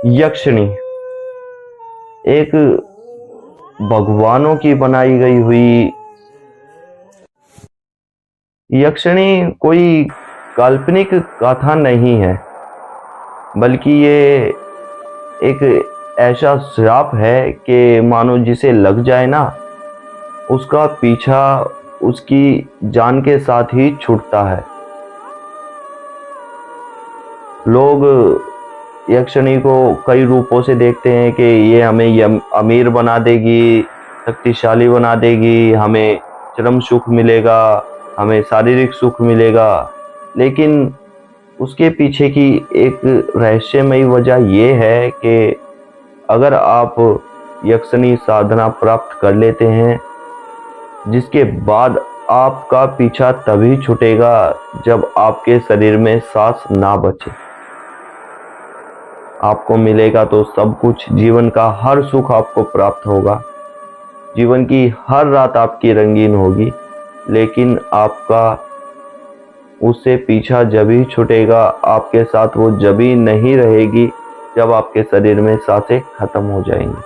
यक्षिणी एक भगवानों की बनाई गई हुई यक्षिणी कोई काल्पनिक कथा नहीं है, बल्कि ये एक ऐसा श्राप है कि मानो जिसे लग जाए ना, उसका पीछा उसकी जान के साथ ही छूटता है। लोग यक्षिणी को कई रूपों से देखते हैं कि ये हमें अमीर बना देगी, शक्तिशाली बना देगी, हमें चरम सुख मिलेगा, हमें शारीरिक सुख मिलेगा। लेकिन उसके पीछे की एक रहस्यमयी वजह यह है कि अगर आप यक्षिणी साधना प्राप्त कर लेते हैं, जिसके बाद आपका पीछा तभी छूटेगा जब आपके शरीर में सांस ना बचे। आपको मिलेगा तो सब कुछ, जीवन का हर सुख आपको प्राप्त होगा, जीवन की हर रात आपकी रंगीन होगी, लेकिन आपका उससे पीछा जब ही छूटेगा, आपके साथ वो जब ही नहीं रहेगी जब आपके शरीर में सांसें खत्म हो जाएंगी।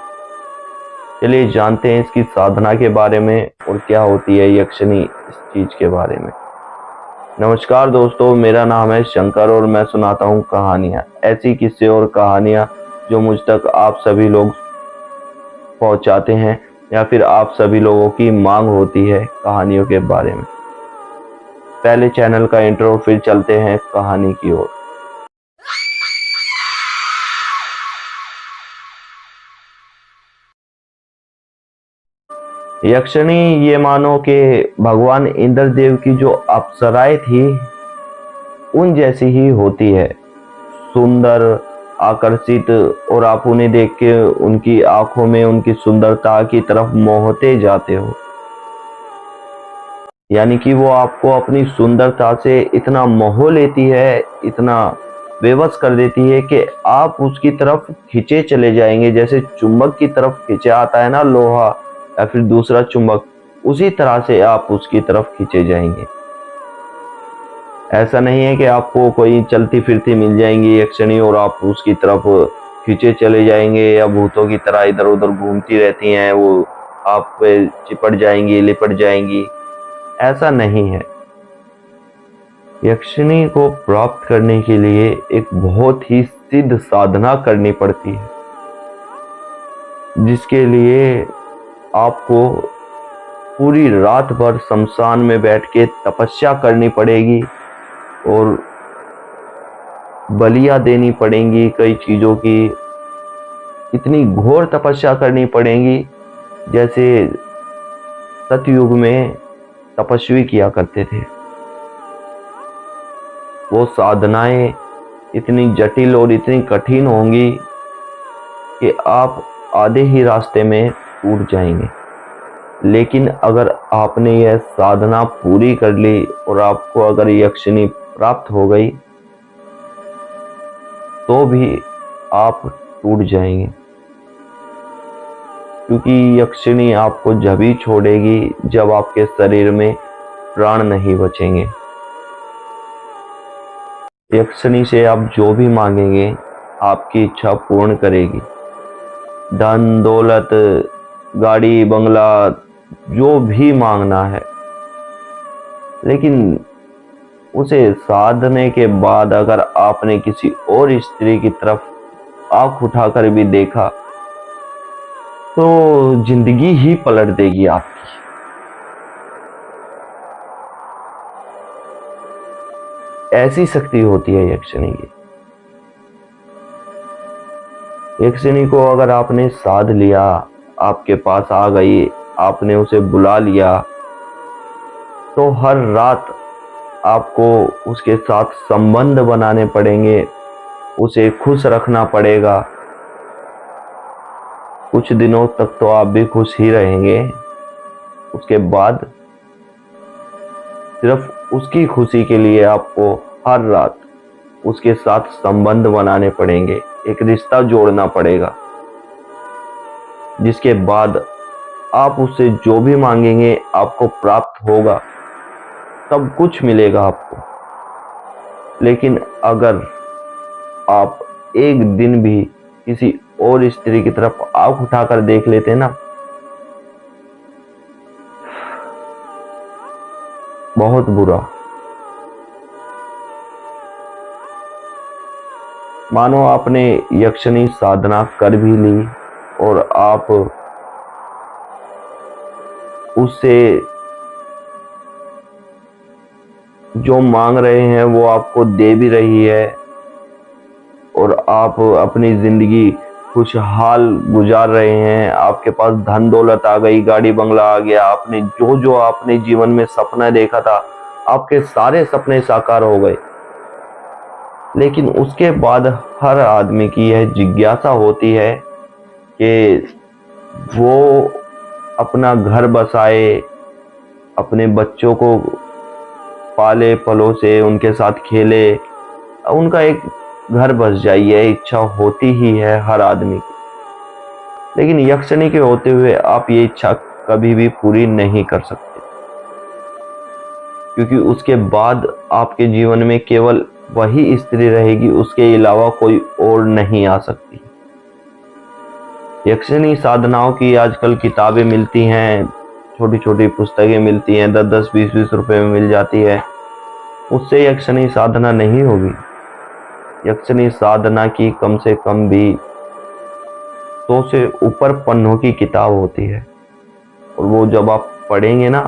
चलिए जानते हैं इसकी साधना के बारे में और क्या होती है यक्षिणी इस चीज के बारे में। नमस्कार दोस्तों, मेरा नाम है शंकर और मैं सुनाता हूँ कहानियाँ, ऐसी किस्से और कहानियाँ जो मुझ तक आप सभी लोग पहुँचाते हैं या फिर आप सभी लोगों की मांग होती है कहानियों के बारे में। पहले चैनल का इंट्रो, फिर चलते हैं कहानी की ओर। यक्षिणी ये मानो कि भगवान इंद्रदेव की जो अप्सराएं थी उन जैसी ही होती है, सुंदर, आकर्षित, और आप उन्हें देख के उनकी आंखों में उनकी सुंदरता की तरफ मोहते जाते हो। यानी कि वो आपको अपनी सुंदरता से इतना मोह लेती है, इतना बेबस कर देती है कि आप उसकी तरफ खींचे चले जाएंगे। जैसे चुंबक की तरफ खींचा आता है ना लोहा या फिर दूसरा चुंबक, उसी तरह से आप उसकी तरफ खींचे जाएंगे। ऐसा नहीं है कि आपको कोई चलती फिरती मिल जाएंगी यक्षिणी और आप उसकी तरफ खींचे चले जाएंगे, या भूतों की तरह इधर उधर घूमती रहती हैं, वो आप पे चिपट जाएंगी, लिपट जाएंगी। ऐसा नहीं है। यक्षिणी को प्राप्त करने के लिए एक बहुत ही सिद्ध साधना करनी पड़ती है, जिसके लिए आपको पूरी रात भर शमशान में बैठ के तपस्या करनी पड़ेगी और बलियां देनी पड़ेंगी कई चीजों की। इतनी घोर तपस्या करनी पड़ेगी जैसे सतयुग में तपस्वी किया करते थे। वो साधनाएं इतनी जटिल और इतनी कठिन होंगी कि आप आधे ही रास्ते में टूट जाएंगे। लेकिन अगर आपने यह साधना पूरी कर ली और आपको अगर यक्षिणी प्राप्त हो गई तो भी आप टूट जाएंगे, क्योंकि यक्षिणी आपको जब ही छोड़ेगी जब आपके शरीर में प्राण नहीं बचेंगे। यक्षिणी से आप जो भी मांगेंगे आपकी इच्छा पूर्ण करेगी। धन दौलत, गाड़ी बंगला, जो भी मांगना है। लेकिन उसे साधने के बाद अगर आपने किसी और स्त्री की तरफ आंख उठाकर भी देखा तो जिंदगी ही पलट देगी आपकी। ऐसी शक्ति होती है यक्षिणी की। यक्षिणी को अगर आपने साध लिया, आपके पास आ गई, आपने उसे बुला लिया, तो हर रात आपको उसके साथ संबंध बनाने पड़ेंगे, उसे खुश रखना पड़ेगा। कुछ दिनों तक तो आप भी खुश ही रहेंगे, उसके बाद सिर्फ उसकी खुशी के लिए आपको हर रात उसके साथ संबंध बनाने पड़ेंगे, एक रिश्ता जोड़ना पड़ेगा, जिसके बाद आप उससे जो भी मांगेंगे आपको प्राप्त होगा, सब कुछ मिलेगा आपको। लेकिन अगर आप एक दिन भी किसी और स्त्री की तरफ आंख उठाकर देख लेते ना, बहुत बुरा। मानो आपने यक्षिणी साधना कर भी ली और आप उससे जो मांग रहे हैं वो आपको दे भी रही है और आप अपनी जिंदगी खुशहाल गुजार रहे हैं। आपके पास धन दौलत आ गई, गाड़ी बंगला आ गया, आपने जो जो आपने जीवन में सपना देखा था, आपके सारे सपने साकार हो गए। लेकिन उसके बाद हर आदमी की यह जिज्ञासा होती है कि वो अपना घर बसाए, अपने बच्चों को पाले पलो से उनके साथ खेले, उनका एक घर बस जाए, यह इच्छा होती ही है हर आदमी की। लेकिन यक्षिणी के होते हुए आप ये इच्छा कभी भी पूरी नहीं कर सकते, क्योंकि उसके बाद आपके जीवन में केवल वही स्त्री रहेगी, उसके अलावा कोई और नहीं आ सकती। यक्षिणी साधनाओं की आजकल किताबें मिलती हैं, छोटी छोटी पुस्तकें मिलती हैं, 10-10, 20-20 रुपए में मिल जाती है। उससे यक्षिणी साधना नहीं होगी। यक्षिणी साधना की कम से कम भी 100 से ऊपर पन्नों की किताब होती है, और वो जब आप पढ़ेंगे ना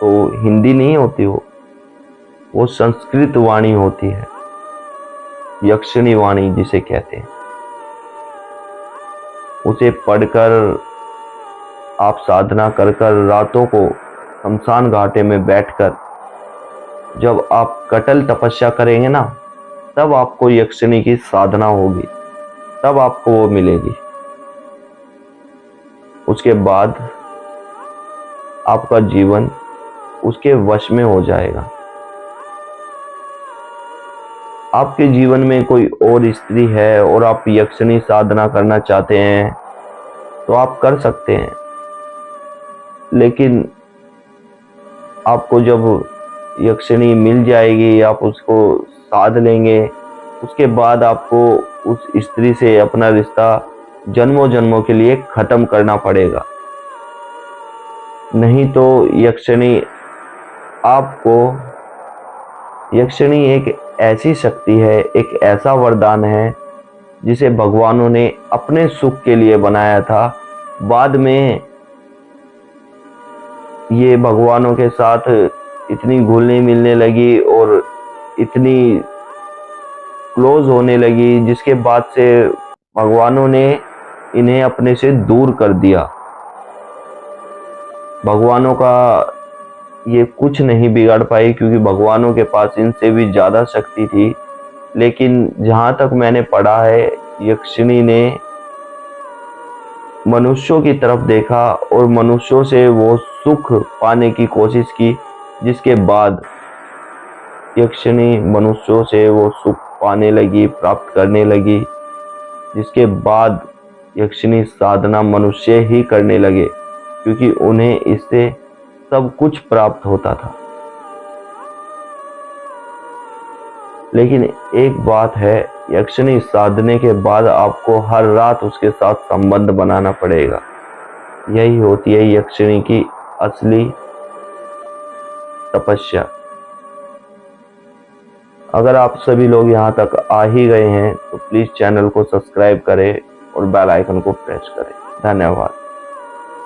तो हिंदी नहीं होती, वो संस्कृत वाणी होती है, यक्षिणी वाणी जिसे कहते हैं। उसे पढ़कर आप साधना कर कर रातों को शमशान घाटे में बैठकर जब आप कठोर तपस्या करेंगे ना, तब आपको यक्षिणी की साधना होगी, तब आपको वो मिलेगी। उसके बाद आपका जीवन उसके वश में हो जाएगा। आपके जीवन में कोई और स्त्री है और आप यक्षिणी साधना करना चाहते हैं तो आप कर सकते हैं, लेकिन आपको जब यक्षिणी मिल जाएगी, आप उसको साध लेंगे, उसके बाद आपको उस स्त्री से अपना रिश्ता जन्मों जन्मों के लिए खत्म करना पड़ेगा। नहीं तो यक्षिणी एक ऐसी शक्ति है, एक ऐसा वरदान है जिसे भगवानों ने अपने सुख के लिए बनाया था। बाद में ये भगवानों के साथ इतनी घुलने मिलने लगी और इतनी क्लोज होने लगी, जिसके बाद से भगवानों ने इन्हें अपने से दूर कर दिया। भगवानों का ये कुछ नहीं बिगाड़ पाई, क्योंकि भगवानों के पास इनसे भी ज्यादा शक्ति थी। लेकिन जहां तक मैंने पढ़ा है, यक्षिणी ने मनुष्यों की तरफ देखा और मनुष्यों से वो सुख पाने की कोशिश की, जिसके बाद यक्षिणी मनुष्यों से वो सुख पाने लगी, प्राप्त करने लगी, जिसके बाद यक्षिणी साधना मनुष्य ही करने लगे, क्योंकि उन्हें इससे सब कुछ प्राप्त होता था। लेकिन एक बात है, यक्षिणी साधने के बाद आपको हर रात उसके साथ संबंध बनाना पड़ेगा। यही होती है यक्षिणी की असली तपस्या। अगर आप सभी लोग यहाँ तक आ ही गए हैं तो प्लीज चैनल को सब्सक्राइब करें और बेल आइकन को प्रेस करें। धन्यवाद।